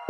हम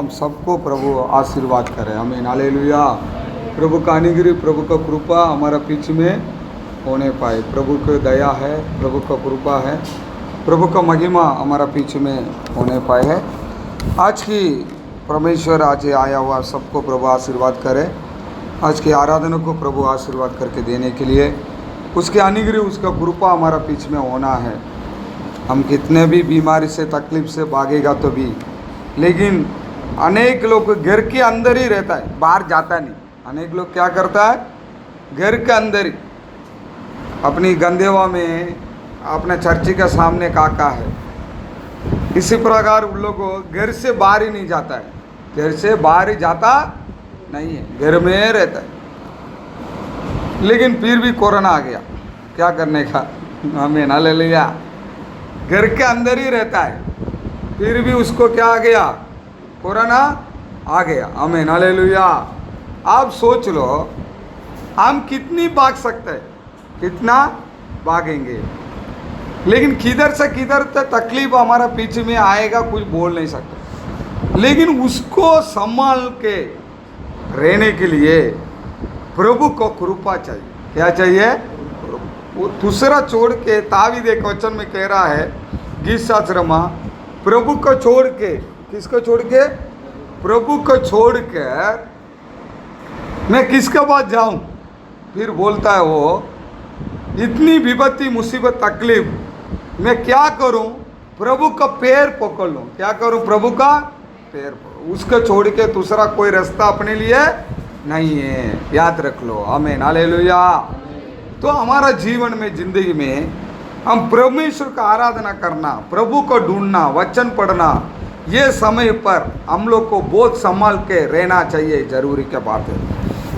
सबको प्रभु आशीर्वाद करें, आमीन, हालेलुया। प्रभु का अनुग्रह, प्रभु का कृपा हमारा बीच में होने पाए। प्रभु की दया है, प्रभु का कृपा है, प्रभु का महिमा हमारा बीच में होने पाए है। आज की परमेश्वर आज आया हुआ सबको प्रभु आशीर्वाद करे। आज की आराधना को प्रभु आशीर्वाद करके देने के लिए उसके अनुग्रह, उसका कृपा हमारा बीच में होना है। हम कितने भी बीमारी से तकलीफ से भागेगा तो भी, लेकिन अनेक लोग घर के अंदर ही रहता है, बाहर जाता नहीं। अनेक लोग क्या करता है, घर के अंदर ही अपनी गंदेवा में अपने चर्च के सामने काका है। इसी प्रकार उन लोग घर से बाहर ही नहीं जाता है, घर से बाहर ही जाता नहीं है, घर में रहता है। लेकिन फिर भी कोरोना आ गया, क्या करने का, आमीन, हालेलुया। घर के अंदर ही रहता है, फिर भी उसको क्या आ गया, कोरोना आ गया, आमीन, हालेलुया। आप सोच लो हम कितनी भाग सकते हैं, कितना भागेंगे, लेकिन किधर से किधर तक तकलीफ हमारा पीछे में आएगा कुछ बोल नहीं सकते। लेकिन उसको संभाल के रहने के लिए प्रभु को कृपा चाहिए। क्या चाहिए, वो दूसरा छोड़ के तावीद एक वचन में कह रहा है गीत शास्त्र में, प्रभु को छोड़ के, किसको छोड़ के, प्रभु को छोड़ कर मैं किसके पास जाऊं। फिर बोलता है वो, इतनी विपत्ति मुसीबत तकलीफ मैं क्या करूं, प्रभु का पैर पकड़ लूं। क्या करूं, प्रभु का पैर पकड़, उसको छोड़ के दूसरा कोई रास्ता अपने लिए नहीं है, याद रख लो, आमीन, हालेलुया। तो हमारा जीवन में, जिंदगी में हम परमेश्वर का आराधना करना, प्रभु को ढूंढना, वचन पढ़ना, ये समय पर हम लोग को बहुत संभाल के रहना चाहिए, जरूरी क्या बात है।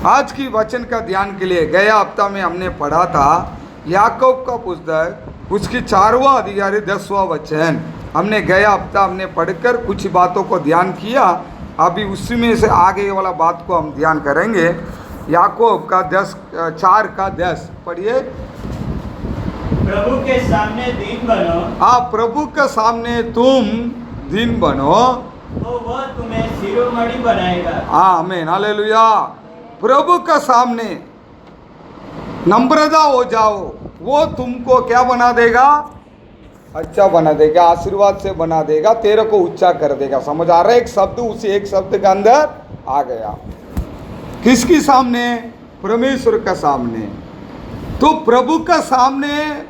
आज की वचन का ध्यान के लिए गया हफ्ता में हमने पढ़ा था याकूब का पुस्तक, उसकी 4वां अध्याय 10वां वचन। हमने गया हफ्ता हमने पढ़कर कुछ बातों को ध्यान किया। अभी उसी में से आगे वाला बात को हम ध्यान करेंगे। याकूब का 4 का 10 पढ़िए। प्रभु के सामने दीन बनो। आप प्रभु के सामने तुम दीन बनो तो वह तुम्हें शिरोमणि बनाएगा। आमीन, हालेलुया। प्रभु के सामने नम्रता हो जाओ, वो तुमको क्या बना देगा, अच्छा बना देगा, आशीर्वाद से बना देगा, तेरे को ऊंचा कर देगा। समझ आ रहा है, एक शब्द उसी एक शब्द के अंदर आ गया। किसके सामने, परमेश्वर के सामने। तो प्रभु के सामने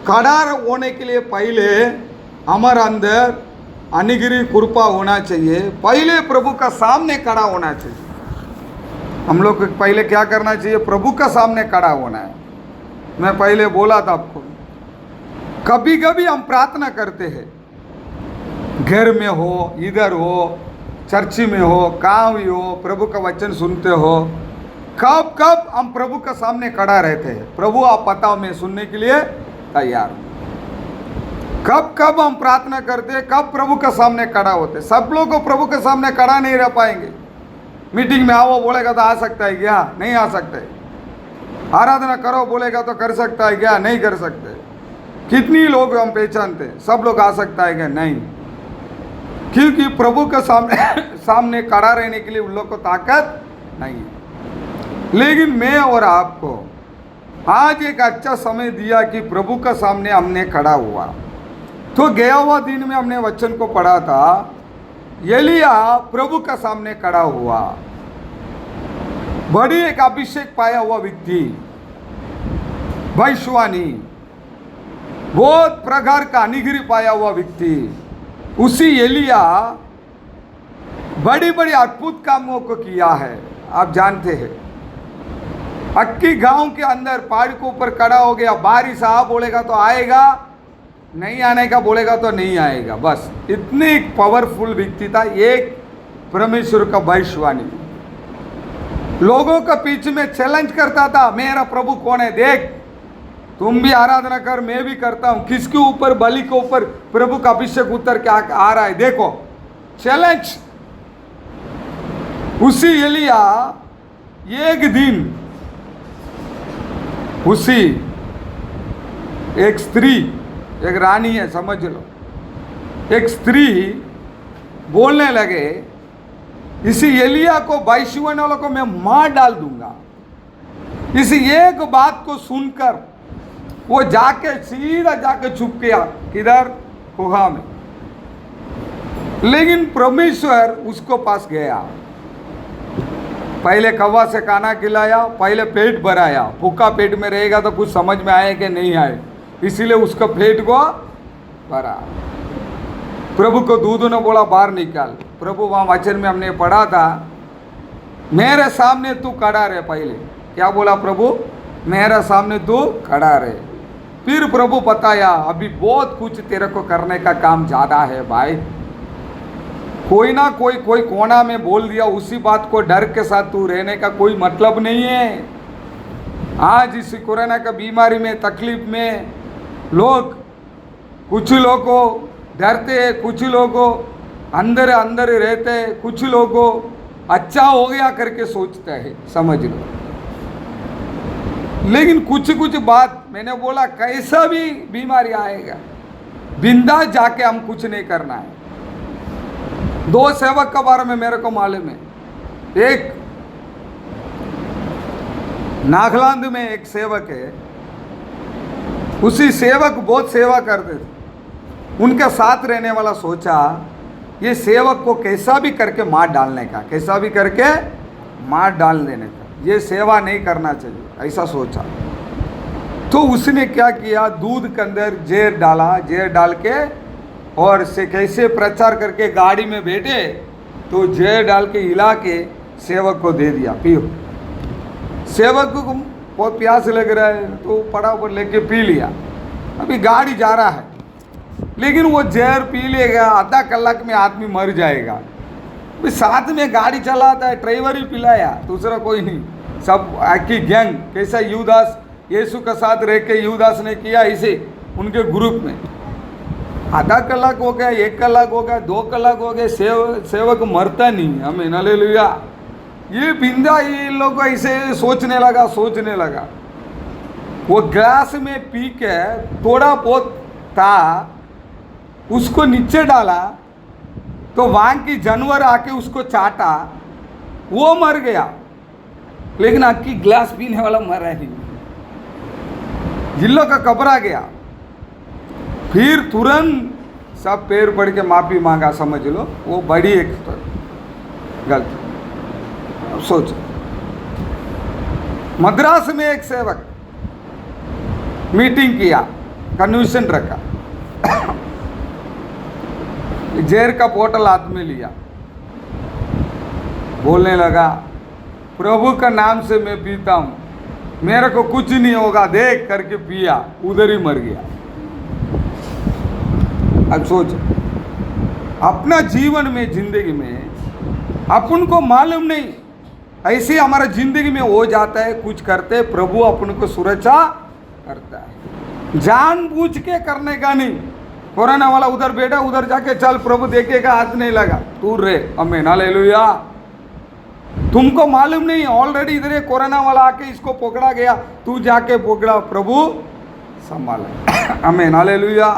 खड़ा होने के लिए पहले हमारे अंदर अनुग्रह कृपा होना चाहिए। पहले प्रभु का सामने खड़ा होना चाहिए। हम लोग को पहले क्या करना चाहिए, प्रभु का सामने खड़ा होना है। मैं पहले बोला था आपको, कभी कभी हम प्रार्थना करते हैं, घर में हो, इधर हो, चर्च में हो, कहाँ भी हो, प्रभु का वचन सुनते हो, कब कब हम प्रभु का सामने खड़ा रहते हैं। प्रभु आप बताओ, मैं सुनने के लिए तैयार हूँ। कब कब हम प्रार्थना करते हैं, कब प्रभु के सामने खड़ा होते। सब लोग को प्रभु के सामने खड़ा नहीं रह पाएंगे। मीटिंग में आओ बोलेगा तो आ सकता है क्या, नहीं आ सकता है। आराधना करो बोलेगा तो कर सकता है क्या? नहीं कर सकते। कितनी लोग हम पहचानते हैं, सब लोग आ सकता है क्या? नहीं, क्योंकि प्रभु के सामने खड़ा रहने के लिए उन लोग को ताकत नहीं है। लेकिन मैं और आपको आज एक अच्छा समय दिया कि प्रभु के सामने हमने खड़ा हुआ। तो गया हुआ दिन में हमने वचन को पढ़ा था, एलिया प्रभु के सामने खड़ा हुआ, बड़ी एक अभिषेक पाया हुआ व्यक्ति, भविष्यवाणी, बहुत प्रकार का अनुग्रह पाया हुआ व्यक्ति। उसी एलिया बड़ी बड़ी अद्भुत कामों को किया है। आप जानते हैं, अक्की गांव के अंदर पहाड़ के ऊपर खड़ा हो गया, बारिश आ बोलेगा तो आएगा, नहीं आने का बोलेगा तो नहीं आएगा। बस इतनी पावरफुल व्यक्ति था, एक परमेश्वर का भविष्यवाणी। लोगों के पीछे में चैलेंज करता था, मेरा प्रभु कौन है देख, तुम भी आराधना कर, मैं भी करता हूं। किसके ऊपर? बलि के ऊपर प्रभु का अभिषेक उतर के आ रहा है, देखो, चैलेंज। उसी एलिया एक दिन उसी एक स्त्री, एक रानी है समझ लो, एक स्त्री बोलने लगे, इसी एलिया को भविष्यवाणी वालों को मैं मार डाल दूंगा। इसी एक बात को सुनकर वो जाके सीधा जाके छुप गया, किधर? गुहा में। लेकिन परमेश्वर उसको पास गया, पहले कौवा से खाना खिलाया, पहले पेट भराया। भूखा पेट में रहेगा तो कुछ समझ में आए कि नहीं आए, इसीलिए उसका पेट को भरा। प्रभु को दूध ने बोला बाहर निकाल। प्रभु वहाँ वचन में हमने पढ़ा था, मेरे सामने तू खड़ा रहे। पहले क्या बोला प्रभु? मेरे सामने तू खड़ा रहे। फिर प्रभु बताया, अभी बहुत कुछ तेरे को करने का काम ज़्यादा है भाई। कोई ना कोई कोना में बोल दिया, उसी बात को डर के साथ तू रहने का कोई मतलब नहीं है। आज इस कोरोना का बीमारी में, तकलीफ में लोग, कुछ लोग को डरते हैं, कुछ लोग अंदर अंदर रहते हैं, कुछ लोग अच्छा हो गया करके सोचते हैं, समझ लो। लेकिन कुछ बात मैंने बोला, कैसा भी बीमारी आएगा, बिंदास जाके हम कुछ नहीं करना है। दो सेवक के बारे में मेरे को मालूम है। एक नागालैंड में एक सेवक है, उसी सेवक बहुत सेवा करते थे। उनके साथ रहने वाला सोचा ये सेवक को कैसा भी करके मार डालने का, कैसा भी करके मार डाल देने का, ये सेवा नहीं करना चाहिए, ऐसा सोचा। तो उसने क्या किया, दूध के अंदर जहर डाला, जहर डाल के और से कैसे प्रचार करके गाड़ी में बैठे तो जहर डाल के हिला के सेवक को दे दिया, पियो। सेवक को बहुत प्यास लग रहा है तो फटाफट लेके पी लिया। अभी गाड़ी जा रहा है, लेकिन वो जहर पी लेगा, आधा कलाक में आदमी मर जाएगा। साथ में गाड़ी चलाता है, ड्राइवर ही पिलाया, दूसरा कोई नहीं, सब की गैंग। कैसा यूदास यीशु के साथ रह के यूदास ने किया, इसे उनके ग्रुप में आधा कलाक हो गया, 1 कलाक हो गया, 2 कलाक हो गए, सेवक मरता नहीं। हमें हालेलुया। ये बिंदा ये लोग ऐसे सोचने लगा। वो ग्लास में पी के थोड़ा बहुत था, उसको नीचे डाला तो वहां की जानवर आके उसको चाटा, वो मर गया। लेकिन आपकी ग्लास पीने वाला मरा नहीं। जिल्लो का घबरा गया, फिर तुरंत सब पैर पड़ के माफी मांगा, समझ लो। वो बड़ी एक गलती। सोचो, मद्रास में एक सेवक मीटिंग किया, कन्वेंशन रखा, जहर का बोतल हाथ में लिया, बोलने लगा प्रभु का नाम से मैं पीता हूं, मेरे को कुछ नहीं होगा, देख करके पिया, उधर ही मर गया। अब सोच, अपना जीवन में, जिंदगी में अपन को मालूम नहीं, ऐसे हमारा जिंदगी में हो जाता है, कुछ करते प्रभु अपन को सुरक्षा करता है, जानबूझ के करने का नहीं। कोरोना वाला उधर बैठा, उधर जाके चल प्रभु देखेगा, हाथ नहीं लगा, दूर रहे। आमीन, हालेलुया। तुमको मालूम नहीं, ऑलरेडी इधर ये कोरोना वाला आके इसको पकड़ा गया, तू जाके पकड़ा, प्रभु संभाले। आमीन, हालेलुया।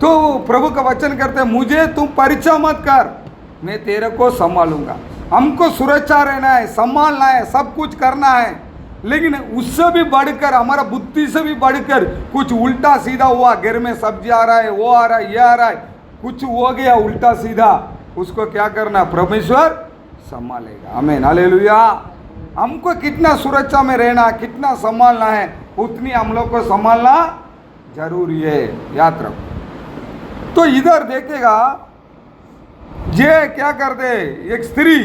तो प्रभु का वचन करते मुझे तुम परिचय मत कर, मैं तेरे को संभालूंगा। हमको सुरक्षा रहना है, संभालना है, सब कुछ करना है, लेकिन उससे भी बढ़कर, हमारा बुद्धि से भी बढ़कर कुछ उल्टा सीधा हुआ, घर में सब्जी आ रहा है, वो आ रहा है, ये आ रहा है, कुछ हो गया उल्टा सीधा, उसको क्या करना, परमेश्वर संभालेगा। आमीन, हालेलुया। हमको कितना सुरक्षा में रहना, कितना संभालना है, उतनी हम लोग को संभालना जरूरी है, याद रखो। तो इधर देखेगा ये क्या कर दे, एक स्त्री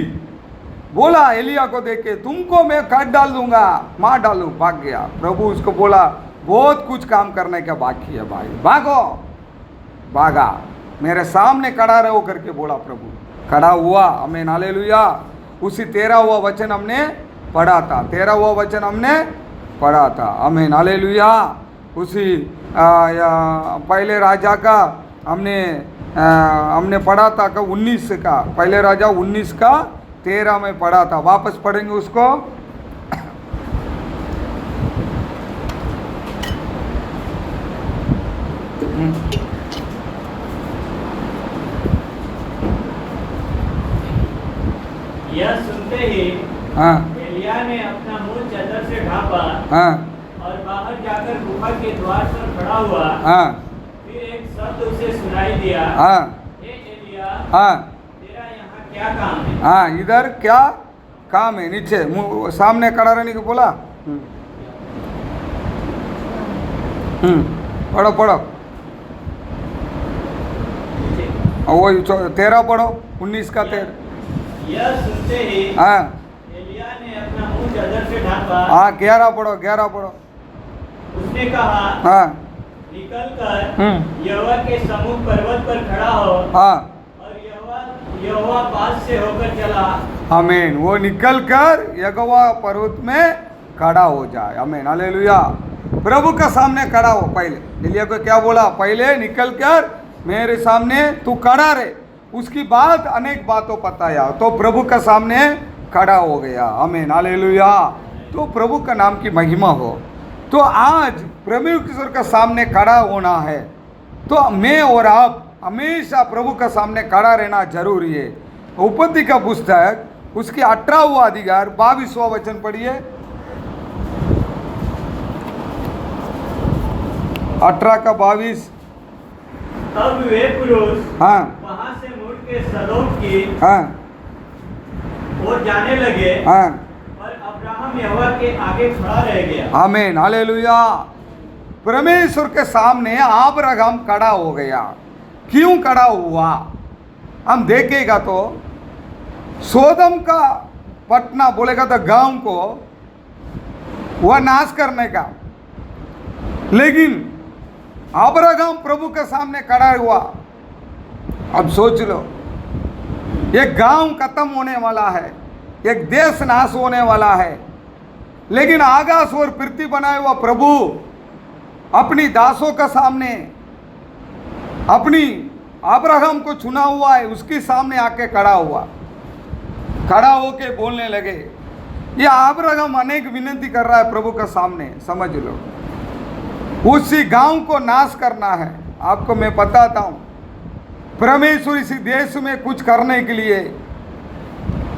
बोला एलिया को देखे, तुमको मैं काट डाल दूंगा, मार डालू, भाग गया। प्रभु उसको बोला बहुत कुछ काम करने का बाकी है भाई, भागो। भागा, मेरे सामने खड़ा रहो करके बोला प्रभु, खड़ा हुआ। आमीन, हालेलुया। उसी 13वां वचन हमने पढ़ा था, 13वां वचन हमने पढ़ा था। आमीन, हालेलुया। उसी पहले राजा का हमने पढ़ा था का 19 का, पहले राजा 19 का 13 में पढ़ा था। वापस पढ़ेंगे उसको। यह सुनते ही हाँ एलिया ने अपना मुंह चादर से ढांपा हाँ और बाहर जाकर गुफा के द्वार पर खड़ा हुआ। हाँ फिर एक शब्द उसे सुनाई दिया, हाँ हे एलिया, हाँ तेरा यहाँ क्या काम है? हाँ, इधर क्या काम है? नीचे सामने खड़ा रहने को बोला। पढ़ो पढ़ो, वही 13 पढ़ो, 19 का 13। यह सुनते ही हाँ एलिया ने अपना मुंह चादर से ढांपा। हाँ 11 पढ़ो, 11 पढ़ो। उसने कहा, हाँ निकलकर यहोवा के सम्मुख पर्वत पर खड़ा हो। हाँ और यहोवा पास से होकर चला। आमीन, वो निकल कर यहोवा पर्वत में खड़ा हो जाए। आमीन, हालेलुया। प्रभु का सामने खड़ा हो। पहले एलिया को क्या बोला, पहले निकल कर मेरे सामने तू खड़ा रहे। उसकी बाद अनेक बातों बताया, तो प्रभु का सामने खड़ा हो गया। आमीन, हालेलुया। तो प्रभु का नाम की महिमा हो। तो आज प्रभु ईश्वर का सामने खड़ा होना है, तो मैं और आप हमेशा प्रभु का सामने खड़ा रहना जरूरी है। उपपत्ति का पुस्तक उसके 18वां अधिकार 22वां वचन पढ़िए। 18 का 22। तब वे पुरुष हाँ वहां से मुड़ के सदोम की हाँ ओर जाने लगे। हाँ और अब्राहम यहोवा के आगे खड़ा रह गया। आमीन, हालेलुया। परमेश्वर के सामने अब्राहम खड़ा हो गया। क्यों खड़ा हुआ हम देखेगा तो, सोदम का पटना बोलेगा तो गांव को वह नाश करने का, लेकिन अब्राहम प्रभु के सामने खड़ा हुआ। अब सोच लो, एक गांव खत्म होने वाला है, एक देश नाश होने वाला है, लेकिन आकाश और पृथ्वी बनाए हुआ प्रभु अपनी दासों का सामने, अपनी अब्राहम को चुना हुआ है, उसके सामने आके खड़ा हुआ। खड़ा होके बोलने लगे। ये अब्राहम अनेक विनती कर रहा है प्रभु का सामने, समझ लो। उसी गांव को नाश करना है। आपको मैं बताता हूं, परमेश्वर इसी देश में कुछ करने के लिए,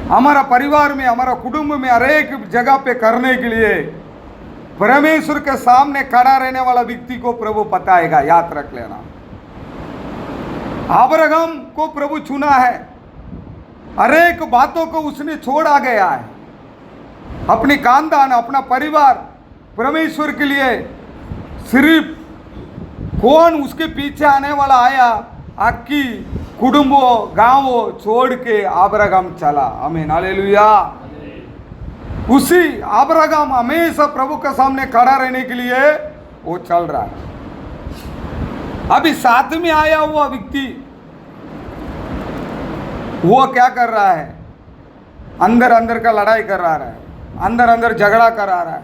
हमारा परिवार में, हमारा कुटुंब में, हर एक जगह पे करने के लिए परमेश्वर के सामने खड़ा रहने वाला व्यक्ति को प्रभु बताएगा, याद रख लेना। अब्राहम को प्रभु चुना है, हर एक बातों को उसने छोड़ा गया है, अपनी खानदान, अपना परिवार, परमेश्वर के लिए सिर्फ कौन उसके पीछे आने वाला आया, आकी कुटुंबों गांवों छोड़ के अब्राहम चला। आमीन, हालेलुया। उसी अब्राहम हमेशा प्रभु के सामने खड़ा रहने के लिए वो चल रहा है। अभी साथ में आया हुआ व्यक्ति वो क्या कर रहा है, अंदर अंदर का लड़ाई कर रहा है, अंदर अंदर झगड़ा करा रहा है,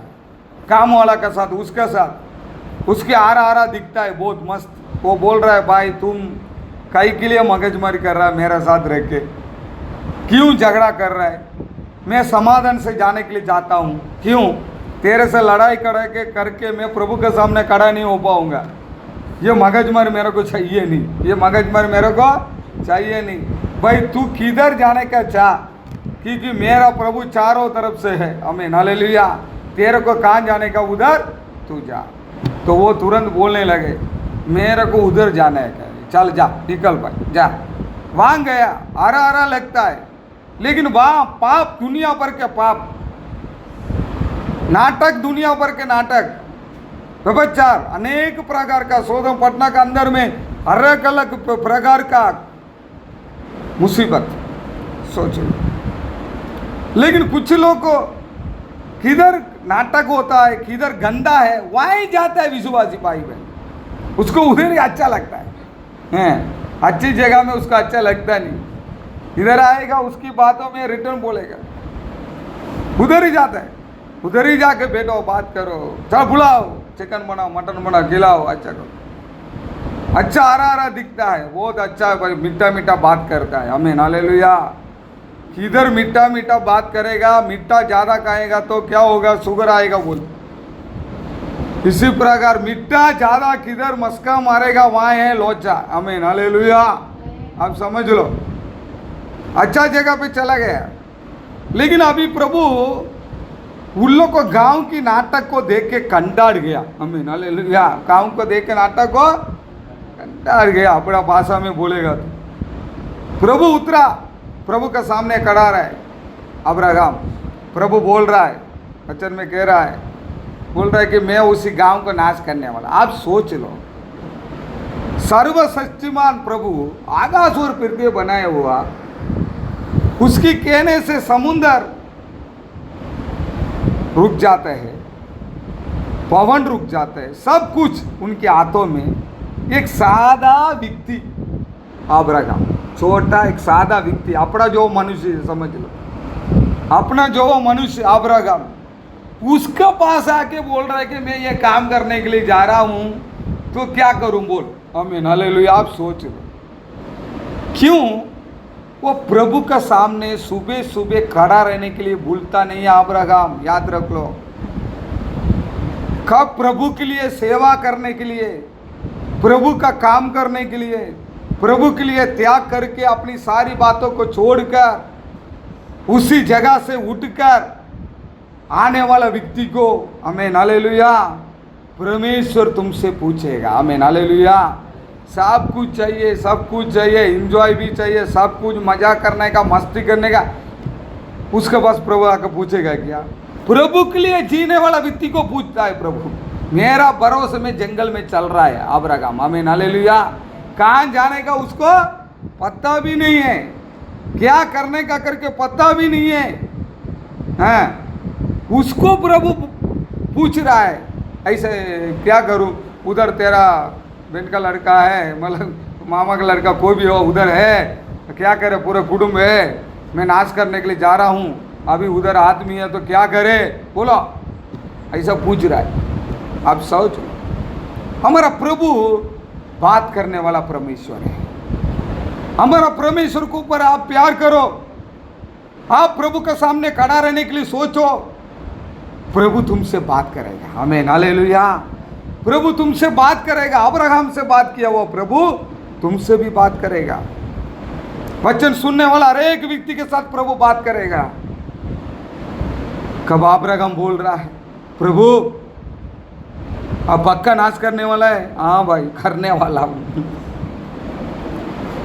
काम वाला के साथ, उसके साथ। उसके आरा दिखता है बहुत मस्त। वो बोल रहा है, भाई तुम कई के लिए मगजमारी कर रहा है मेरे साथ रह के, क्यों झगड़ा कर रहा है? मैं समाधान से जाने के लिए जाता हूँ। क्यों? तेरे से लड़ाई करके मैं प्रभु के सामने खड़ा नहीं हो पाऊंगा। ये मगजमारी मेरे को चाहिए नहीं, ये मगजमारी मेरे को चाहिए नहीं। भाई तू किधर जाने का चाह, क्योंकि मेरा प्रभु चारों तरफ से है। आमीन, हालेलुया। तेरे को कहाँ जाने का, उधर तू जा। तो वो तुरंत बोलने लगे, मेरे को उधर जाना है। चल जा, निकल भाई जा। वहाँ गया, हरा हरा लगता है, लेकिन वहाँ पाप, दुनिया भर के पाप, नाटक, दुनिया भर के नाटक, व्यभिचार, अनेक प्रकार का, सोदम पटना के अंदर में हर एक अलग प्रकार का मुसीबत, सोचो। लेकिन कुछ लोग को किधर नाटक होता है, किधर गंदा है, वहाँ ही जाता है विश्वासी भाई बहन, उसको उधर ही अच्छा लगता है। अच्छी जगह में उसको अच्छा लगता नहीं। इधर आएगा, उसकी बातों में रिटर्न बोलेगा, उधर ही जाता है। उधर ही जाके बैठो, बात करो, चल बुलाओ, चिकन बनाओ, मटन बनाओ, खिलाओ, अच्छा करो। अच्छा हरा हरा दिखता है, बहुत अच्छा है भाई, मीठा मीठा बात करता है। आमीन, हालेलुया। किधर मीठा मीठा बात करेगा, मीठा ज़्यादा खाएगा तो क्या होगा, शुगर आएगा बोल। इसी प्रकार मीठा ज़्यादा किधर मस्का मारेगा, वहाँ है लोचा। आमीन, हालेलुया। आप समझ लो, अच्छा जगह पे चला गया। लेकिन अभी प्रभु उन लोग को गांव की नाटक को देख के कंटाड़ गया। आमीन, हालेलुया। गांव को देख के नाटक को कंटाड़ गया, अपना भाषा में बोलेगा तो। प्रभु उतरा, प्रभु के सामने खड़ा रहा है अब्राहम। प्रभु बोल रहा है, वचन में कह रहा है, बोल रहा है कि मैं उसी गांव को नाश करने वाला। आप सोच लो, सर्वशक्तिमान प्रभु, आकाश और पृथ्वी बनाए हुआ, उसकी कहने से समुंदर रुक जाता है, पवन रुक जाता है, सब कुछ उनके हाथों में। एक सादा व्यक्ति अब्राहम, छोटा एक सादा व्यक्ति, अपना जो मनुष्य, समझ लो अपना जो मनुष्य अब्राहम, उसके पास आके बोल रहा है कि मैं ये काम करने के लिए जा रहा हूं, तो क्या करूं बोल। आमीन, हालेलुया। आप सोच लो, क्यों वो प्रभु का सामने सुबह सुबह खड़ा रहने के लिए भूलता नहीं है अब्राहम। याद रख लो, कब प्रभु के लिए सेवा करने के लिए, प्रभु का काम करने के लिए, प्रभु के लिए त्याग करके अपनी सारी बातों को छोड़कर उसी जगह से उठकर आने वाला व्यक्ति को, आमीन, हालेलुया, परमेश्वर तुमसे पूछेगा। आमीन, हालेलुया। सब कुछ चाहिए, सब कुछ चाहिए, एंजॉय भी चाहिए, सब कुछ मजा करने का, मस्ती करने का, उसके पास प्रभु आकर पूछेगा क्या? प्रभु के लिए जीने वाला व्यक्ति को पूछता है प्रभु। मेरा भरोसे में जंगल में चल रहा है अब्राहम। आमीन, हालेलुया। कहाँ जाने का उसको पता भी नहीं है, क्या करने का करके पता भी नहीं है। हाँ, उसको प्रभु पूछ रहा है, ऐसे क्या करूं, उधर तेरा बहन का लड़का है, मतलब मामा का लड़का, कोई भी हो, उधर है, तो क्या करे, पूरे कुटुंब है, मैं नाश करने के लिए जा रहा हूं, अभी उधर आदमी है तो क्या करे, बोलो, ऐसा पूछ रहा है। आप सोचो, हमारा प्रभु बात करने वाला परमेश्वर है। हमारा परमेश्वर के ऊपर आप प्यार करो, आप प्रभु के सामने खड़ा रहने के लिए सोचो, प्रभु तुमसे बात करेगा। आमीन, हालेलुया। प्रभु तुमसे बात करेगा। अब्राहम से बात किया वो प्रभु तुमसे भी बात करेगा। वचन सुनने वाला हर एक व्यक्ति के साथ प्रभु बात करेगा। कब अब्राहम बोल रहा है, प्रभु अब पक्का नाश करने वाला है? हाँ भाई, करने वाला हूं।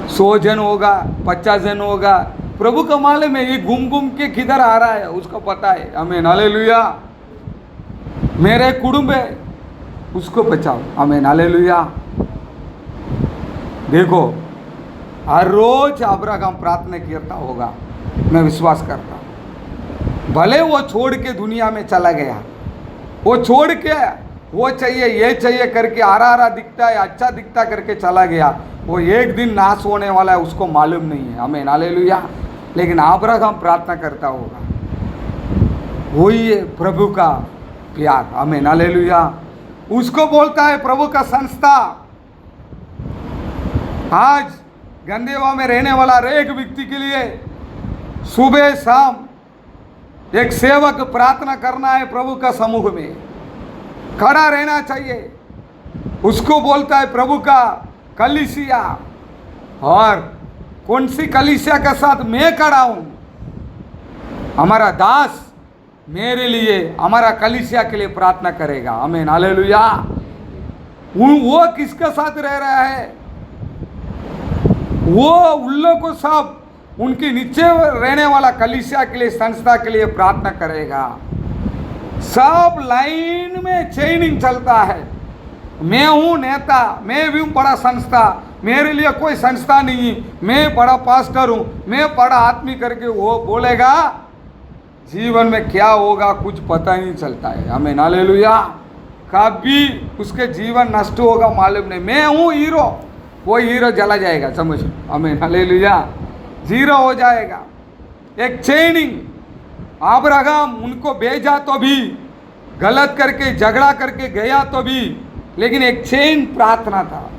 100 जन होगा, 50 जन होगा, प्रभु का मालूम है ये घूम घूम के किधर आ रहा है, उसको पता है। आमीन, हालेलुया। मेरे कुटुंब है, उसको बचाओ। आमीन, हालेलुया। देखो, हर रोज अब्राहम प्रार्थना करता होगा, मैं विश्वास करता हूँ। भले वो छोड़ के दुनिया में चला गया, वो छोड़ के वो चाहिए ये चाहिए करके हरा हरा दिखता है, अच्छा दिखता करके चला गया, वो एक दिन नाश होने वाला है, उसको मालूम नहीं है। आमीन, हालेलुया। लेकिन अब्राहम प्रार्थना करता होगा, वही है प्रभु का प्यार। आमीन, हालेलुया। उसको बोलता है प्रभु का संस्था। आज गंदेवा में रहने वाला हर एक व्यक्ति के लिए सुबह शाम एक सेवक प्रार्थना करना है प्रभु का समूह में, खड़ा रहना चाहिए। उसको बोलता है प्रभु का कलीसिया, और कौन सी कलीसिया के साथ मैं खड़ा हूं? हमारा दास मेरे लिए, हमारा कलीसिया के लिए प्रार्थना करेगा। आमीन, हालेलुया। वो किसके साथ रह रहा है? वो उन लोगों को सब उनके नीचे रहने वाला कलीसिया के लिए, संस्था के लिए प्रार्थना करेगा। सब लाइन में चेनिंग चलता है। मैं हूं नेता, मैं भी हूं बड़ा संस्था, मेरे लिए कोई संस्था नहीं, मैं बड़ा पास्टर हूं, मैं बड़ा आदमी करके वो बोलेगा, जीवन में क्या होगा कुछ पता ही नहीं चलता है। आमीन, हालेलुया। कभी उसके जीवन नष्ट होगा मालूम नहीं। मैं हूं हीरो, वो हीरो जला जाएगा, समझ। आमीन, हालेलुया। जीरो हो जाएगा। एक चेनिंग, अब्राहम उनको भेजा तो भी, गलत करके झगड़ा करके गया तो भी, लेकिन एक चेन प्रार्थना था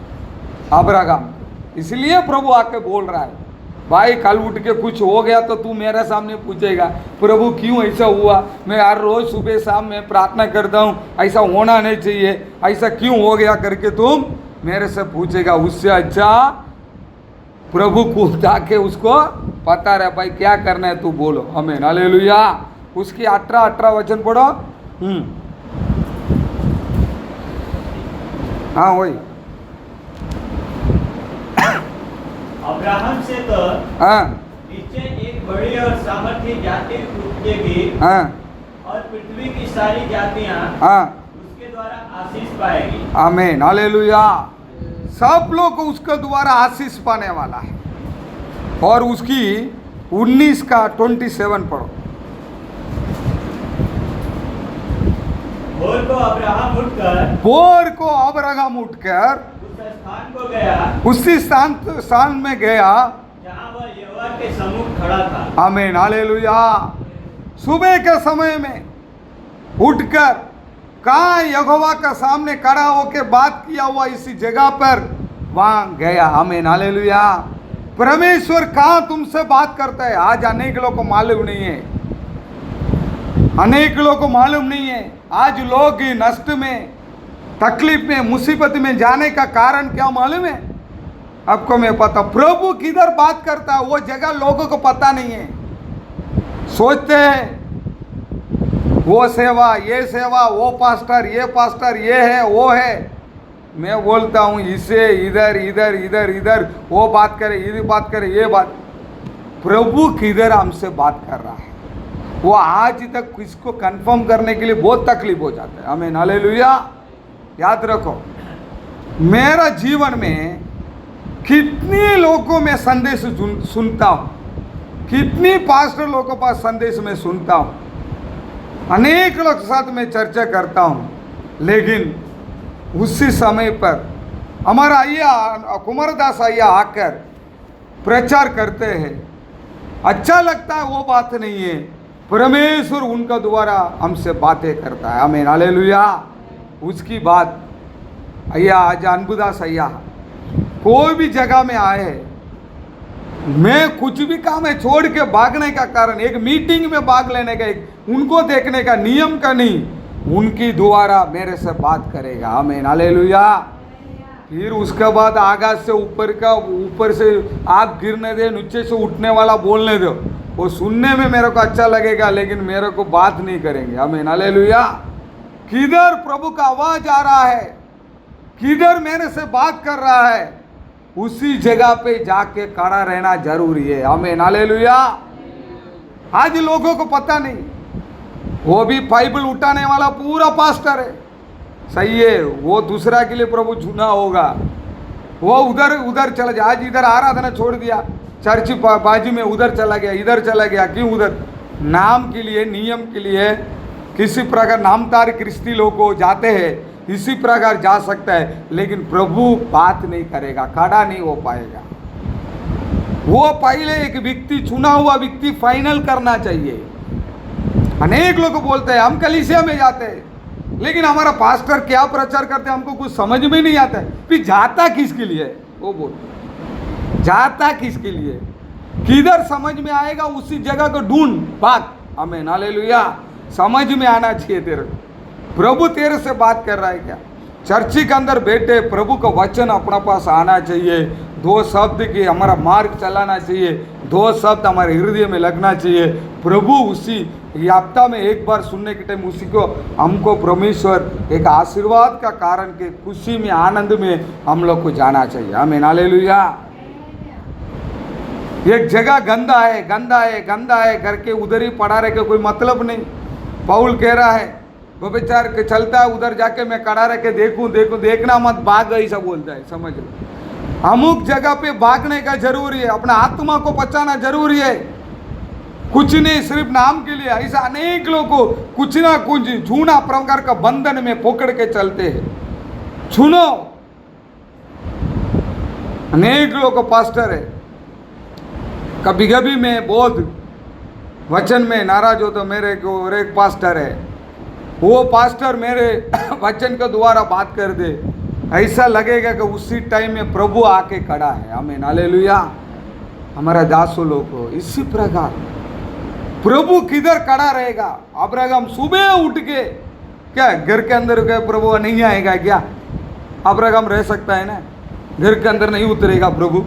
अब्राहम। इसलिए प्रभु आके बोल रहा है, भाई कल उठ के कुछ हो गया तो तू मेरे सामने पूछेगा, प्रभु क्यों ऐसा हुआ? मैं हर रोज सुबह शाम में प्रार्थना करता हूँ, ऐसा होना नहीं चाहिए, ऐसा क्यों हो गया करके तुम मेरे से पूछेगा। उससे अच्छा प्रभु को जाके उसको पता रहे, भाई क्या करना है तू बोलो। आमीन, हालेलुया। उसकी 18 वचन पढ़ो। हाँ वही। अब्राहम से तो हाँ नीचे एक बड़ी और सामर्थी जाति उठेगी, हाँ और पृथ्वी की सारी जातियां हाँ, उसके द्वारा आशीष पाएगी। आमीन, हालेलुया। सब लोग उसके द्वारा आशीष पाने वाला है। और उसकी 19 का 27 पढ़ो। भोर को अब्राहम उठकर उस स्थान को गया, उसी स्थान में गया जहाँ वह यहोवा के सम्मुख खड़ा था। आमीन, हालेलुया। सुबह के समय में उठकर कहाँ यहोवा के सामने खड़ा होकर बात किया हुआ इसी जगह पर वहां गया। आमीन, हालेलुया। परमेश्वर कहाँ तुमसे बात करता है, आज अनेक लोगों को मालूम नहीं है। अनेक लोगों को मालूम नहीं है। आज लोग नष्ट में, तकलीफ में, मुसीबत में जाने का कारण क्या मालूम है? आपको मैं पता, प्रभु किधर बात करता है वो जगह लोगों को पता नहीं है। सोचते हैं वो सेवा, ये सेवा, वो पास्टर, ये है, वो है। मैं बोलता हूँ इसे इधर इधर इधर इधर वो बात करे, इधर बात करे, ये बात। प्रभु किधर हमसे बात कर रहा है, वो आज तक इसको कंफर्म करने के लिए बहुत तकलीफ हो जाता है। आमीन, हालेलुया। याद रखो, मेरा जीवन में कितने लोगों में संदेश सुनता हूँ, कितनी पास्टर लोगों के पास संदेश में सुनता हूँ, अनेक लोग के साथ में चर्चा करता हूँ, लेकिन उसी समय पर हमारा अय्या कुमारदास अय्या आकर प्रचार करते हैं, अच्छा लगता है, वो बात नहीं है। परमेश्वर उनका द्वारा हमसे बातें करता है। आमीन, हालेलुया। उसकी बात अय्या आज अनबुदास अय्या कोई भी जगह में आए, मैं कुछ भी काम है छोड़ के भागने का कारण, एक मीटिंग में भाग लेने का, एक उनको देखने का नियम का नहीं, उनकी द्वारा मेरे से बात करेगा। आमीन, हालेलुया। फिर उसके बाद आकाश से ऊपर से आग गिरने दे, नीचे से उठने वाला बोलने दो, वो सुनने में मेरे को अच्छा लगेगा, लेकिन मेरे को बात नहीं करेंगे। आमीन, हालेलुया। किधर प्रभु का आवाज आ रहा है, किधर मेरे से बात कर रहा है, उसी जगह पे जाके खड़ा रहना जरूरी है। आमीन, हालेलुया। आज लोगों को पता नहीं, वो भी बाइबल उठाने वाला पूरा पास्टर है, सही है, वो दूसरा के लिए प्रभु चुना होगा, वो उधर चला जाए। आज इधर आराधना छोड़ दिया, चर्च बाजू में उधर चला गया, इधर चला गया, क्यों उधर? नाम के लिए, नियम के लिए, किसी प्रकार नामदार क्रिस्ती लोग को जाते हैं, इसी प्रकार जा सकता है, लेकिन प्रभु बात नहीं करेगा, खड़ा नहीं हो पाएगा। वो पहले एक व्यक्ति, चुना हुआ व्यक्ति फाइनल करना चाहिए। अनेक लोग बोलते हैं हम कलीसिया में जाते हैं, लेकिन हमारा पास्टर क्या प्रचार करते हैं हमको कुछ समझ में नहीं आता है। फिर जाता किसके लिए? वो बोलते जाता किसके लिए? किधर समझ में आएगा उसी जगह को ढूंढ भाग। आमीन हालेलुया। समझ में आना चाहिए तेरे को, प्रभु तेरे से बात कर रहा है क्या। चर्ची के अंदर बैठे प्रभु का वचन अपना पास आना चाहिए, 2 शब्द की हमारा मार्ग चलाना चाहिए, 2 शब्द हमारे हृदय में लगना चाहिए। प्रभु उसी हफ्ता में एक बार सुनने के टाइम उसी को हमको परमेश्वर एक आशीर्वाद का कारण के खुशी में आनंद में हम लोग को जाना चाहिए। आमीन हालेलुया। एक जगह गंदा है गंदा है गंदा है करके उधर ही पड़ा रहे के कोई मतलब नहीं। पौल कह रहा है वो बेचार के चलता है उधर जाके मैं खड़ा रह के देखूं देखूं, देखना मत भाग ऐसा बोलता है। समझ लो अमुक जगह पे भागने का जरूरी है, अपना आत्मा को बचाना जरूरी है, कुछ नहीं सिर्फ नाम के लिए। ऐसा अनेक लोग को कुछ ना कुछ झूठा प्रकार का बंधन में पकड़ के चलते हैं। सुनो अनेक लोग को पास्टर है, कभी कभी मैं बहुत वचन में नाराज हो तो मेरे को और एक पास्टर है, वो पास्टर मेरे वचन के द्वारा बात कर दे, ऐसा लगेगा कि उसी टाइम में प्रभु आके खड़ा है। आमीन हालेलुया। हमारा दासों लोग को इसी प्रकार प्रभु किधर खड़ा रहेगा। अब्राहम सुबह उठ के क्या घर के अंदर क्या प्रभु नहीं आएगा क्या? अब्राहम रह सकता है ना, घर के अंदर नहीं उतरेगा प्रभु,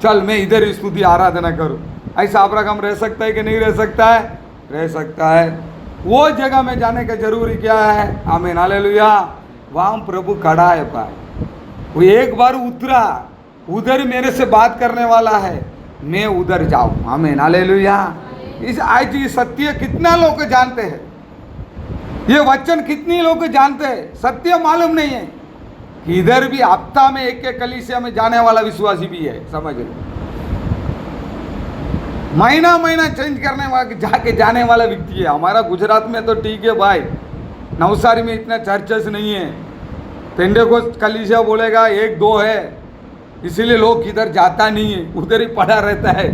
चल मैं इधर स्तुति आराधना करूं, ऐसा अब्राहम रह सकता है कि नहीं रह सकता है? रह सकता है। वो जगह में जाने का जरूरी क्या है? आमीन हालेलुया। वहां प्रभु खड़ा है भाई, वो एक बार उतरा, उधर मेरे से बात करने वाला है, मैं उधर जाऊं। आमीन हालेलुया। इस आज ये सत्य कितना लोग जानते हैं, ये वचन कितनी लोग जानते हैं, सत्य मालूम नहीं है। इधर भी हफ्ता में एक कलीसिया में जाने वाला विश्वासी भी है। समझ लो महीना महीना चेंज करने वाला जाके जाने वाला व्यक्ति है। हमारा गुजरात में तो ठीक है भाई, नवसारी में इतना चर्चेस नहीं है, पेंटेकोस्ट कलीसिया बोलेगा 1-2 है, इसीलिए लोग इधर जाता नहीं है, उधर ही पड़ा रहता है।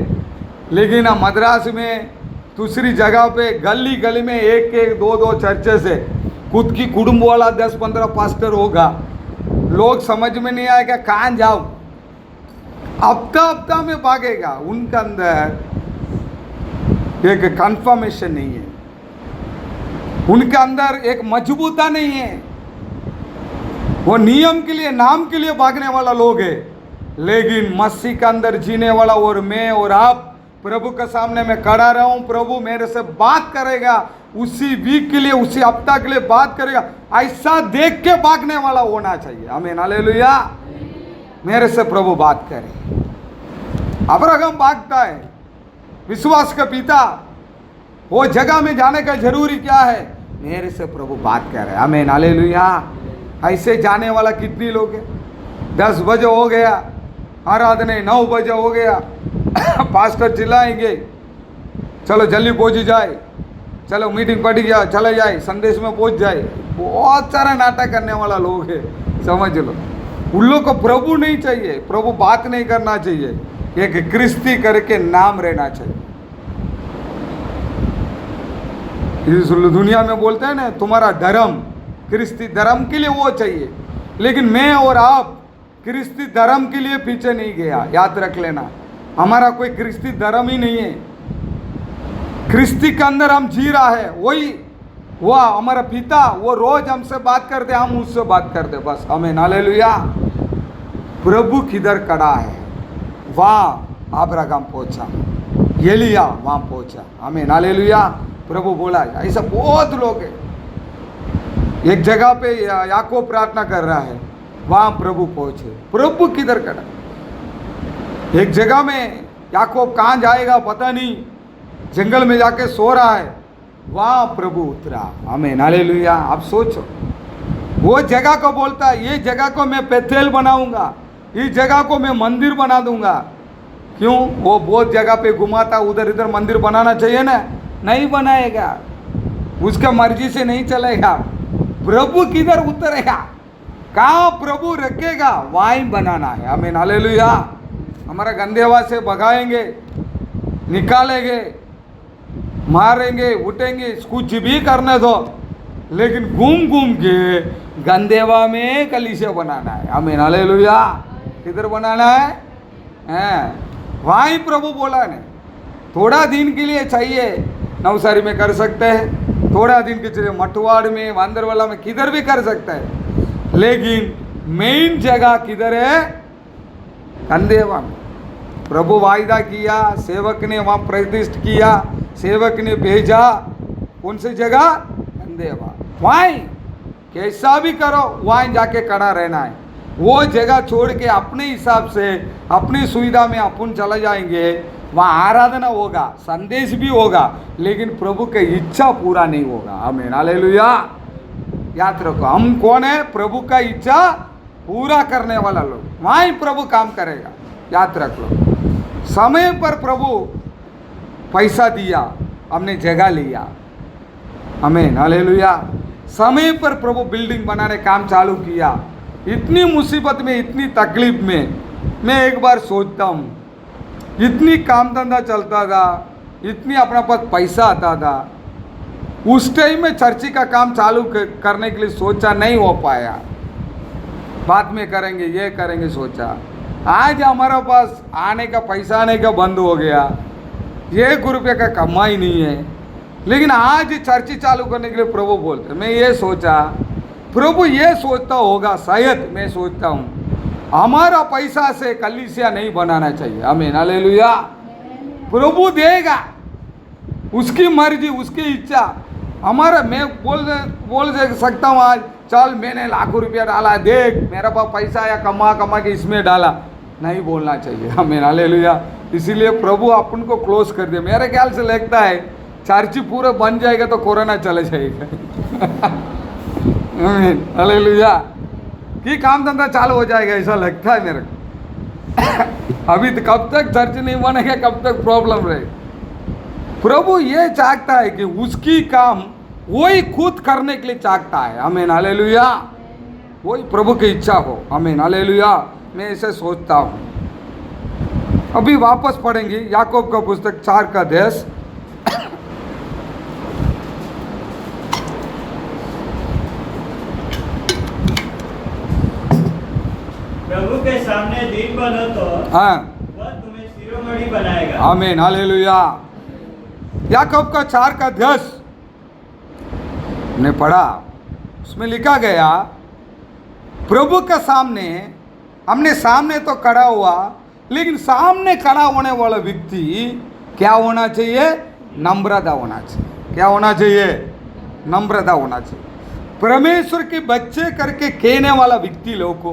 लेकिन मद्रास में दूसरी जगह पे गली गली में 1-1 2-2 चर्चेस है, खुद की कुटुंब वाला 10-15 पास्टर होगा। लोग समझ में नहीं आएगा कहाँ जाओ, हफ्ता हफ्ता में भागेगा। उनका अंदर एक कंफर्मेशन नहीं है, उनके अंदर एक मजबूता नहीं है, वो नियम के लिए नाम के लिए भागने वाला लोग है। लेकिन मसीह के अंदर जीने वाला और मैं और आप प्रभु के सामने मैं खड़ा रहूं, प्रभु मेरे से बात करेगा, उसी वीक के लिए उसी हफ्ता के लिए बात करेगा, ऐसा देख के भागने वाला होना चाहिए। आमीन हालेलुया। मेरे से प्रभु बात करे। अब्राहम भागता है, विश्वास का पिता, वो जगह में जाने का जरूरी क्या है? मेरे से प्रभु बात कर रहे। आमीन हालेलुया। ऐसे जाने वाला कितनी लोग हैं? 10 बजे हो गया आराधना, 9 बजे हो गया, पास्टर चिल्लाएंगे चलो जल्दी पहुंच जाए, चलो मीटिंग पड़ गया चले जाए, संदेश में पहुंच जाए। बहुत सारा नाटक करने वाला लोग है। समझ लो उन लोग को प्रभु नहीं चाहिए, प्रभु बात नहीं करना चाहिए, एक क्रिस्ती करके नाम रहना चाहिए। इस दुनिया में बोलते हैं ना तुम्हारा धर्म, क्रिस्ती धर्म के लिए वो चाहिए, लेकिन मैं और आप क्रिस्ती धर्म के लिए पीछे नहीं गया। याद रख लेना, हमारा कोई क्रिस्ती धर्म ही नहीं है। क्रिस्ती के अंदर हम जी रहा है, वही वो हमारा पिता, वो रोज हमसे बात करते, हम उससे बात करते, बस। आमीन हालेलुया। प्रभु किधर खड़ा है? वहाँ अब्राहम पहुंचा, एलिया वहाँ पहुंचा। आमीन हालेलुया। प्रभु बोला। ऐसा बहुत लोग हैं। एक जगह पे याकूब प्रार्थना कर रहा है, वहाँ प्रभु पहुंचे। प्रभु किधर खड़ा? एक जगह में याकूब कहाँ जाएगा पता नहीं, जंगल में जाके सो रहा है, वहाँ प्रभु उतरा। आमीन हालेलुया। आप सोचो, वो जगह को बोलता है ये जगह को मैं बेथेल बनाऊंगा, इस जगह को मैं मंदिर बना दूंगा। क्यों? वो बहुत जगह पे घुमाता, उधर इधर मंदिर बनाना चाहिए ना, नहीं बनाएगा, उसका मर्जी से नहीं चलेगा। प्रभु किधर उतरेगा, कहाँ प्रभु रखेगा, वहाँ ही बनाना है। आमीन हालेलुया। हमारा गंदेवा से भगाएंगे, निकालेंगे, मारेंगे, उठेंगे, कुछ भी करने दो, लेकिन घूम घूम के गंदेवा में कलीसिया बनाना है। आमीन हालेलुया। किधर बनाना है? वहाँ ही प्रभु बोला ने, थोड़ा दिन के लिए चाहिए, नवसारी में कर सकते हैं, थोड़ा दिन के चलिए मठवाड़ में, वांदरवाला में, किधर भी कर सकता है, लेकिन मेन जगह किधर है? कंदेवा में। प्रभु वायदा किया, सेवक ने वहाँ प्रतिष्ठित किया, सेवक ने भेजा, कौन सी जगह? कंदेवा। वहाँ कैसा भी करो, वहाँ जाके खड़ा रहना है। वो जगह छोड़ के अपने हिसाब से, अपनी सुविधा में अपन चले जाएंगे, वहाँ आराधना होगा, संदेश भी होगा, लेकिन प्रभु की इच्छा पूरा नहीं होगा। आमीन, हालेलुया। याद रखो, हम कौन है? प्रभु का इच्छा पूरा करने वाला लोग, वहाँ ही प्रभु काम करेगा। याद रख लो, समय पर प्रभु पैसा दिया, हमने जगह लिया। आमीन, हालेलुया। समय पर प्रभु बिल्डिंग बनाने काम चालू किया। इतनी मुसीबत में, इतनी तकलीफ में, मैं एक बार सोचता हूँ, इतनी काम धंधा चलता था, इतनी अपना पास पैसा आता था, उस टाइम में चर्ची का काम चालू करने के लिए सोचा, नहीं हो पाया, बाद में करेंगे, ये करेंगे सोचा। आज हमारा पास आने का पैसा आने का बंद हो गया, 1 रुपये का कमाई नहीं है, लेकिन आज चर्ची चालू करने के लिए प्रभु बोलते। मैं ये सोचा, प्रभु ये सोचता होगा शायद, मैं सोचता हूँ हमारा पैसा से कलीसिया नहीं बनाना चाहिए। आमीन, हालेलुया। प्रभु देगा, उसकी मर्जी, उसकी इच्छा। हमारा, मैं बोल सकता हूँ आज, चल मैंने लाखों रुपया डाला, देख मेरा पास पैसा आया, कमा के इसमें डाला, नहीं बोलना चाहिए। आमीन, हालेलुया। इसीलिए प्रभु अपन को क्लोज कर दिया। मेरे ख्याल से लगता है चर्च पूरा बन जाएगा तो कोरोना चले जाएगा। आमीन, हालेलुया। कि काम धंधा चालू हो जाएगा, ऐसा लगता है मेरे को। अभी तो कब तक चर्च नहीं बनेगा, कब तक प्रॉब्लम रहेगा। प्रभु ये चाहता है कि उसकी काम वही खुद करने के लिए चाहता है। आमीन, हालेलुया। वही प्रभु की इच्छा हो। आमीन, हालेलुया। मैं ऐसे सोचता हूँ। अभी वापस पढ़ेंगे याकूब का पुस्तक 4 का अध्याय। प्रभु के सामने दीन बनो तो हाँ, वह तुम्हें शिरोमणि बनाएगा। आमीन, हालेलुया। याकूब का 4 का अध्याय ने पढ़ा, उसमें लिखा गया, प्रभु के सामने, हमने सामने तो खड़ा हुआ, लेकिन सामने खड़ा होने वाला व्यक्ति क्या होना चाहिए? नम्रता होना चाहिए। क्या होना चाहिए? नम्रता होना चाहिए। परमेश्वर के बच्चे करके कहने वाला व्यक्ति लोग को,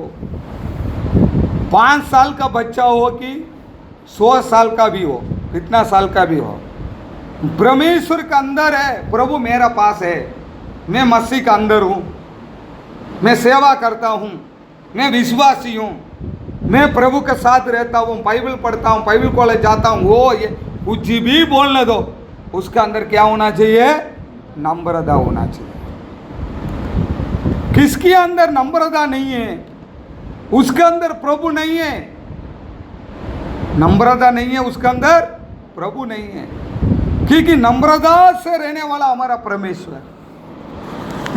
5 साल का बच्चा हो कि 100 साल का भी हो, कितना साल का भी हो, परमेश्वर का अंदर है, प्रभु मेरा पास है, मैं मसीह का अंदर हूँ, मैं सेवा करता हूँ, मैं विश्वासी हूँ, मैं प्रभु के साथ रहता हूँ, बाइबल पढ़ता हूँ, बाइबल कॉलेज जाता हूँ, वो ये कुछ भी बोलने दो, उसका अंदर क्या होना चाहिए? नम्रता होना चाहिए। किसके अंदर नम्रता नहीं है, उसके अंदर प्रभु नहीं है। नम्रता नहीं है, उसके अंदर प्रभु नहीं है, क्योंकि नम्रता से रहने वाला हमारा परमेश्वर।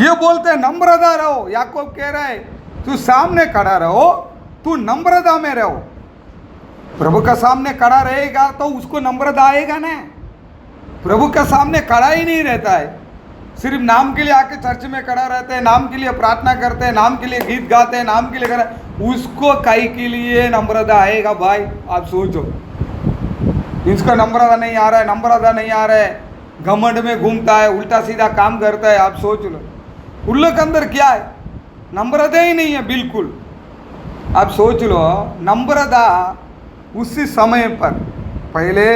ये बोलते हैं नम्रता रहो। याकूब कह रहा है तू सामने खड़ा रहो, तू नम्रता में रहो। प्रभु का सामने खड़ा रहेगा तो उसको नम्रता आएगा ना। प्रभु का सामने खड़ा ही नहीं रहता है, सिर्फ नाम के लिए आके चर्च में खड़ा रहते हैं, नाम के लिए प्रार्थना करते हैं, नाम के लिए गीत गाते हैं, नाम के लिए उसको काई के लिए नम्रता आएगा? भाई आप सोचो, इसका नम्रता नहीं आ रहा है, नम्रता नहीं आ रहा है, घमंड में घूमता है, उल्टा सीधा काम करता है। आप सोच लो, उन लोग के अंदर क्या है? नम्रता ही नहीं है बिल्कुल। आप सोच लो, नम्रता उसी समय पर, पहले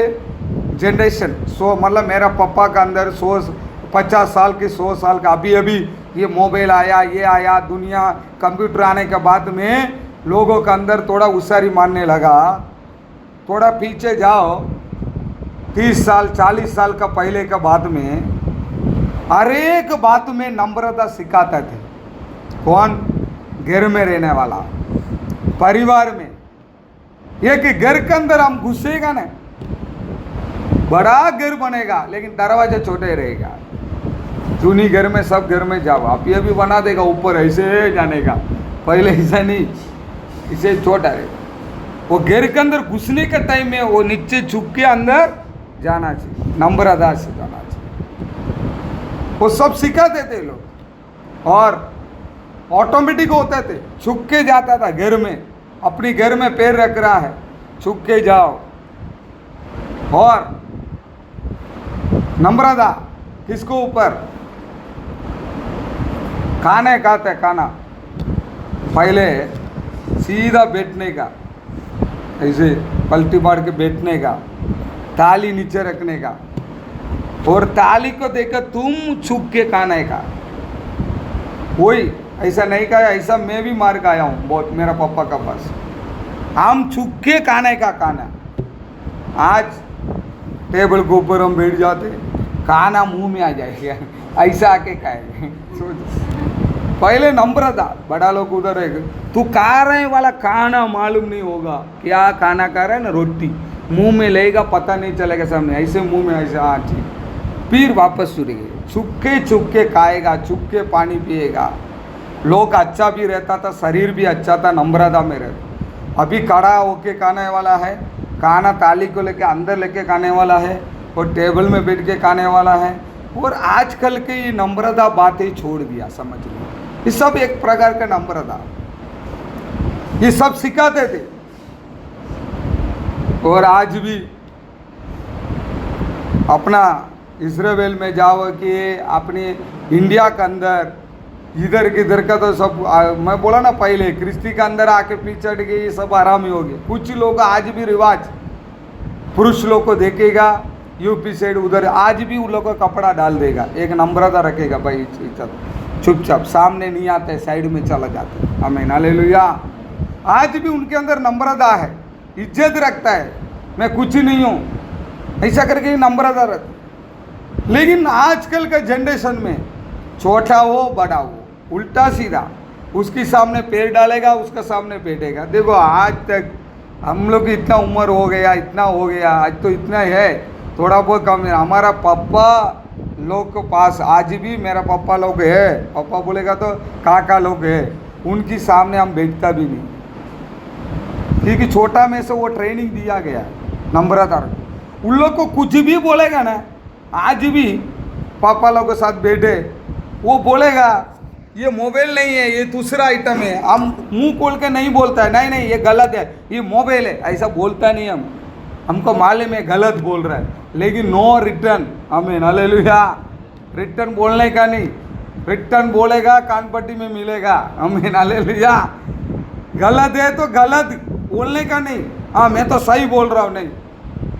जनरेशन, मतलब मेरा पापा का अंदर 50 साल के 100 साल का, अभी अभी ये मोबाइल आया, ये आया, दुनिया कंप्यूटर आने के बाद में लोगों के अंदर थोड़ा उसारी मानने लगा। थोड़ा पीछे जाओ, 30 साल 40 साल का पहले का बाद में हर एक बात में नम्रता सिखाते थे। कौन? घर में रहने वाला, परिवार में। एक घर के अंदर हम घुसेगा ना, बड़ा घर बनेगा लेकिन दरवाजा छोटे रहेगा। चुनी घर में, सब घर में जाओ, आप ये भी बना देगा ऊपर ऐसे जाने का, पहले ऐसा नहीं, इसे छोटा रहेगा। वो घर के अंदर घुसने के टाइम में वो नीचे छुप के अंदर जाना चाहिए, नम्रता से जाना चाहिए। वो सब सिखाते थे लोग और ऑटोमेटिक होते थे। छुप के जाता था घर में, अपनी घर में पैर रख रहा है, छुप के जाओ। और नम्रता किसको ऊपर, खाने खाते खाना पहले सीधा बैठने का, ऐसे पलटी मार के बैठने का, ताली नीचे रखने का, और ताली को देखकर तुम छुप के खाने का। वही ऐसा नहीं खाया, ऐसा मैं भी मार के आया हूँ बहुत मेरा पापा का पास। हम छुप के खाने का खाना। आज टेबल के ऊपर हम बैठ जाते, खाना मुंह में आ जाएगा, ऐसा आके खाएंगे। सोच, पहले नम्रता, बड़ा लोग उधर है, तू खा रहे वाला खाना मालूम नहीं होगा क्या खाना खा रहा है ना, रोटी मुंह में लेगा पता नहीं चलेगा सामने, ऐसे मुंह में ऐसे, हाँ ठीक, फिर वापस चुरी गए। छुप के खाएगा, छुप के पानी पिएगा। लोग अच्छा भी रहता था, शरीर भी अच्छा था, नम्रता में रहता। अभी खड़ा होके खाने वाला है, खाना ताली को लेके अंदर लेके खाने वाला है, और टेबल में बैठ के खाने वाला है। और आजकल के ये नम्रता बातें छोड़ दिया, समझ लो ये सब एक प्रकार का नम्रता, ये सब सिखाते थे। और आज भी अपना इस्राएल में जाओ कि अपने इंडिया के अंदर इधर किधर का तो सब मैं बोला ना पहले, क्रिस्ती के अंदर आके पीछे गए, ये सब आराम ही हो गए। कुछ लोग आज भी रिवाज, पुरुष लोग को देखेगा यूपी साइड उधर, आज भी उन लोग का कपड़ा डाल देगा, एक नम्रता रखेगा, भाई चुपचाप, सामने नहीं आते, साइड में चला जाते। आमीन, हालेलुया। आज भी उनके अंदर नम्रता है, इज्जत रखता है, मैं कुछ नहीं हूँ ऐसा करके नम्रता रखता। लेकिन आजकल का जनरेशन में छोटा हो बड़ा हो, उल्टा सीधा, उसके सामने पैर डालेगा, उसका सामने बैठेगा। देखो आज तक हम लोग की इतना उम्र हो गया, इतना हो गया, आज तो इतना है, थोड़ा बहुत कम है। हमारा पापा लोग के पास आज भी मेरा पापा लोग है, पापा बोलेगा तो काका लोग है, उनकी सामने हम बैठता भी नहीं, क्योंकि छोटा में से वो ट्रेनिंग दिया गया है नम्रता। उन लोग को कुछ भी बोलेगा ना, आज भी पापा लोग के साथ बैठे, वो बोलेगा ये मोबाइल नहीं है, ये दूसरा आइटम है, हम मुंह खोल के नहीं बोलता है, नहीं नहीं ये गलत है, ये मोबाइल है, ऐसा बोलता नहीं। हमको मालूम है गलत बोल रहा है, लेकिन नो रिटर्न। आमीन, हालेलुया। रिटर्न बोलने का नहीं, रिटर्न बोलेगा कान पट्टी में मिलेगा। आमीन, हालेलुया। गलत है तो गलत बोलने का नहीं, हाँ मैं तो सही बोल रहा हूँ, नहीं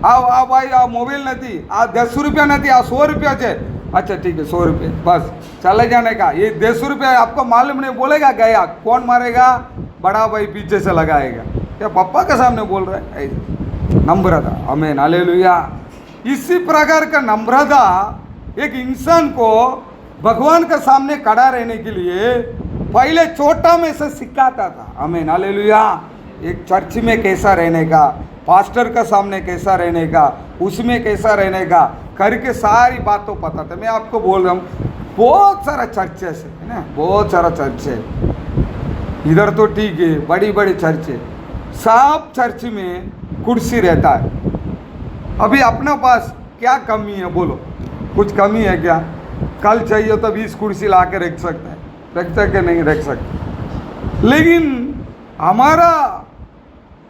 आओ भाई आओ, मोबाइल नहीं, आ 10 रुपया नहीं, आ 100 रुपया चे, अच्छा ठीक है 100 रुपये, बस चले जाने का। ये 100 रुपया आपको मालूम नहीं, बोलेगा गया, कौन मारेगा, बड़ा भाई पीछे से लगाएगा, क्या पापा के सामने बोल रहा है, नम्रता। आमीन, हालेलुया। इसी प्रकार का नम्रता एक इंसान को भगवान के सामने खड़ा रहने के लिए पहले छोटा में से सिखाता था। आमीन, हालेलुया। एक चर्च में कैसा रहने का, पास्टर का सामने कैसा रहने का, उसमें कैसा रहने का करके सारी बात तो पता था। मैं आपको बोल रहा हूँ बहुत सारा चर्चेस है ना, बहुत सारा चर्च है इधर, तो ठीक है बड़ी बड़ी चर्च है, सब चर्च में कुर्सी रहता है। अभी अपना पास क्या कमी है बोलो, कुछ कमी है क्या? कल चाहिए तो 20 कुर्सी ला के रख सकते हैं, रख सकते नहीं रख सकते। लेकिन हमारा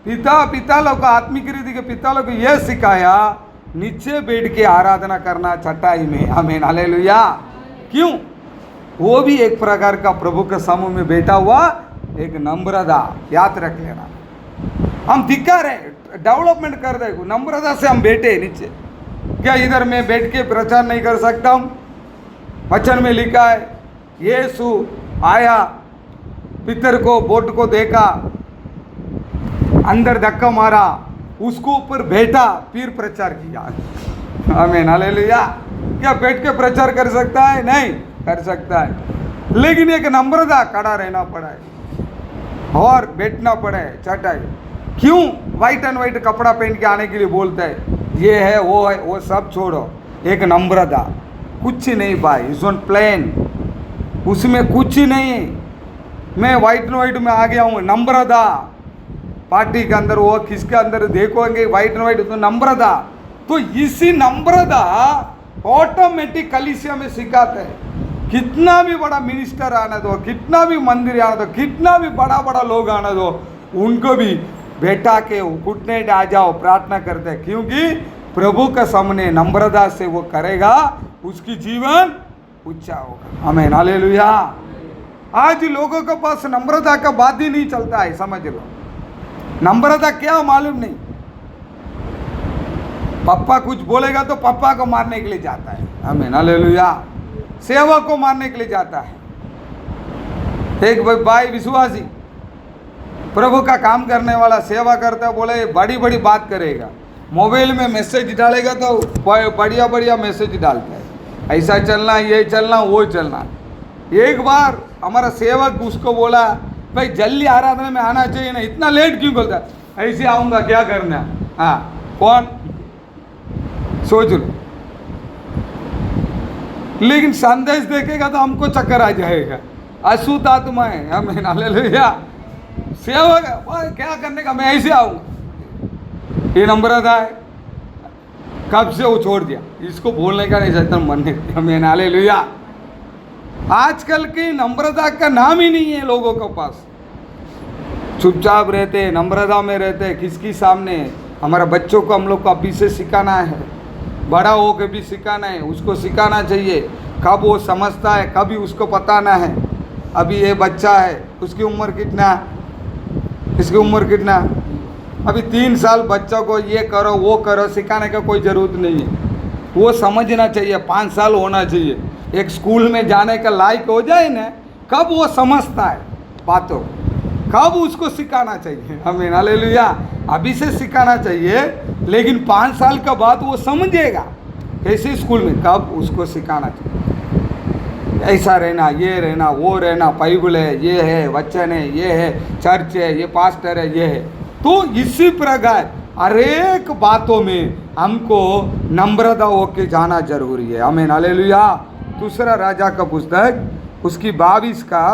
पिता लोग को, आत्मिक रीति के पिता लोग को यह सिखाया नीचे बैठ के आराधना करना चटाई में। आमीन, हालेलुया। क्यों? वो भी एक प्रकार का प्रभु के समूह में बैठा हुआ एक नम्रता, याद रख लेना। हम दिखा रहे, डेवलपमेंट कर रहे, नम्रता से हम बैठे नीचे। क्या इधर मैं बैठ के प्रचार नहीं कर सकता हूँ? वचन में लिखा है यीशु आया, पितर को बोट को देखा, अंदर धक्का मारा, उसको ऊपर बैठा, फिर प्रचार किया। आमीन, हालेलुया। क्या बैठ के प्रचार कर सकता है? नहीं कर सकता है। लेकिन एक नम्रता, खड़ा रहना पड़ा है और बैठना पड़ा है चटाई। क्यों? वाइट एंड वाइट कपड़ा पहन के आने के लिए बोलता है, ये है, वो सब छोड़ो, एक नम्रता। कुछ नहीं भाई, इज ऑन प्लेन, उसमें कुछ नहीं। मैं वाइट एंड वाइट में आ गया हूँ, नम्रता। पार्टी के अंदर वो किसके अंदर देखोगे वाइट एंड वाइट, तो नम्रता। तो इसी नम्रता ऑटोमेटिक कलीसिया में सिखाते हैं। कितना भी बड़ा मिनिस्टर आना दो, कितना भी मंदिर आना दो, कितना भी बड़ा बड़ा लोग आना दो, उनको भी बैठा के घुटने आ जाओ, प्रार्थना करते हैं, क्योंकि प्रभु का सामने नम्रता से वो करेगा, उसकी जीवन ऊंचा होगा। आमीन, हालेलुया। आज लोगों के पास नम्रता का बात ही नहीं चलता है, समझ लो। नम्रता क्या मालूम नहीं। पापा कुछ बोलेगा तो पापा को मारने के लिए जाता है। आमीन, हालेलुया। सेवा को मारने के लिए जाता है। एक भाई विश्वासी प्रभु का काम करने वाला, सेवा करता है, बोले बड़ी बड़ी बात करेगा, मोबाइल में मैसेज डालेगा तो बढ़िया बढ़िया मैसेज डालता है, ऐसा चलना, ये चलना, वो चलना। एक बार हमारा सेवक उसको बोला, भाई जल्दी आराधना में आना चाहिए ना, इतना लेट क्यों बोलता? ऐसे आऊँगा, क्या करना? हाँ, कौन? सोच लो। लेकिन संदेश देखेगा तो हमको चक्कर आ जाएगा, अशुद्ध आत्मा है। आमीन, हालेलुया। सेवक क्या करने का, मैं ऐसे आऊँगा, ये नम्रता है। कब से वो छोड़ दिया, इसको बोलने का नहीं चाहता मन नहीं। आमीन, हालेलुया। आजकल की नम्रता का नाम ही नहीं है लोगों के पास। चुपचाप रहते, नम्रता में रहते, किसकी सामने। हमारा बच्चों को हम लोग को अभी से सिखाना है, बड़ा हो के भी सिखाना है, उसको सिखाना चाहिए। कब वो समझता है, कभी उसको बताना है। अभी ये बच्चा है, उसकी उम्र कितना, इसकी उम्र कितना, अभी 3 साल बच्चा को ये करो वो करो सिखाने का कोई ज़रूरत नहीं है। वो समझना चाहिए, 5 साल होना चाहिए। एक स्कूल में जाने का लायक हो जाए ना, कब वो समझता है बातों, कब उसको सिखाना चाहिए। आमीन, हालेलुया। अभी से सिखाना चाहिए, लेकिन 5 साल का बाद वो समझेगा कैसे स्कूल में, कब उसको सिखाना चाहिए। ऐसा रहना, ये रहना, वो रहना, बाइबल है, ये है, वचन है, ये है, चर्च है, ये पास्टर है, ये है। तो इसी प्रकार हर एक बातों में हमको नम्रता होके जाना जरूरी है। आमीन, हालेलुया। दूसरा राजा का पुस्तक उसकी 22 का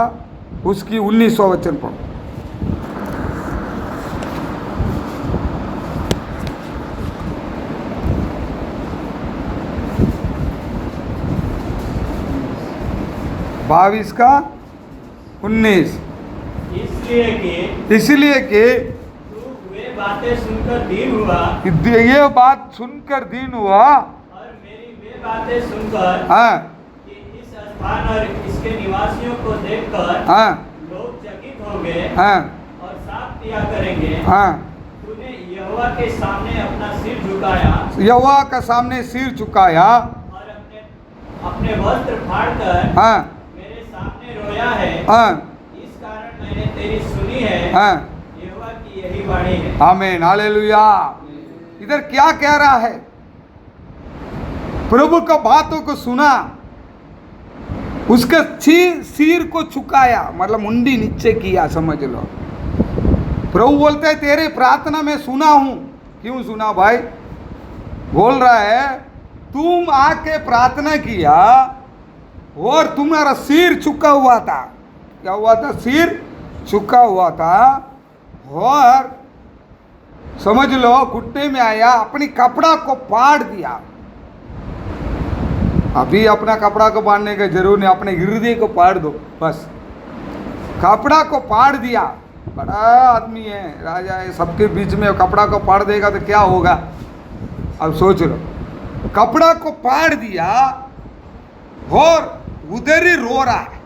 उसकी 19वां वचन पढ़ो। बाईस का 19। इसलिए कि तू वे बातें सुनकर दीन हुआ, ये बात सुनकर दीन हुआ, और मेरी वे बातें सुनकर, हाँ, कि इस स्थान और इसके निवासियों को देखकर हाँ, लोग चकित हो गए, हाँ, और साफ किया करेंगे। हाँ। तूने यहोवा के सामने अपना सिर झुकाया, यहोवा का सामने सिर झुकाया, और अपने वस्त्र फाड़कर हाँ, मेरे सामने रोया है। हाँ, इस कारण मैंने तेरी सुनी है, हाँ। यहोवा की यही वाणी है। आमीन, हालेलुया। इधर क्या कह रहा है? प्रभु का बातों को सुना, उसके सिर को झुकाया, मतलब मुंडी नीचे किया, समझ लो। प्रभु बोलते हैं तेरे प्रार्थना में सुना हूं। क्यों सुना भाई? बोल रहा है तुम आके प्रार्थना किया और तुम्हारा सिर झुका हुआ था। क्या हुआ था? सिर झुका हुआ था, और समझ लो घुटने में आया, अपनी कपड़ा को फाड़ दिया। अभी अपना कपड़ा को फाड़ने का जरूर नहीं, अपने हृदय को फाड़ दो बस। कपड़ा को फाड़ दिया। बड़ा आदमी है, राजा है, सबके बीच में कपड़ा को फाड़ देगा तो क्या होगा? अब सोच लो, कपड़ा को फाड़ दिया और उधर ही रो रहा है।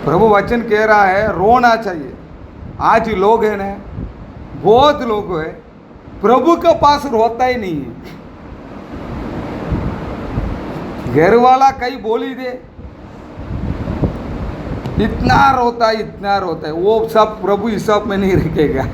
प्रभु वचन कह रहा है रोना चाहिए। आज लोग है ना, बहुत लोग है, प्रभु के पास रोता ही नहीं है। घर वाला कहीं बोली दे, इतना रोता है, इतना रोता है, वो सब प्रभु हिसाब में नहीं रखेगा।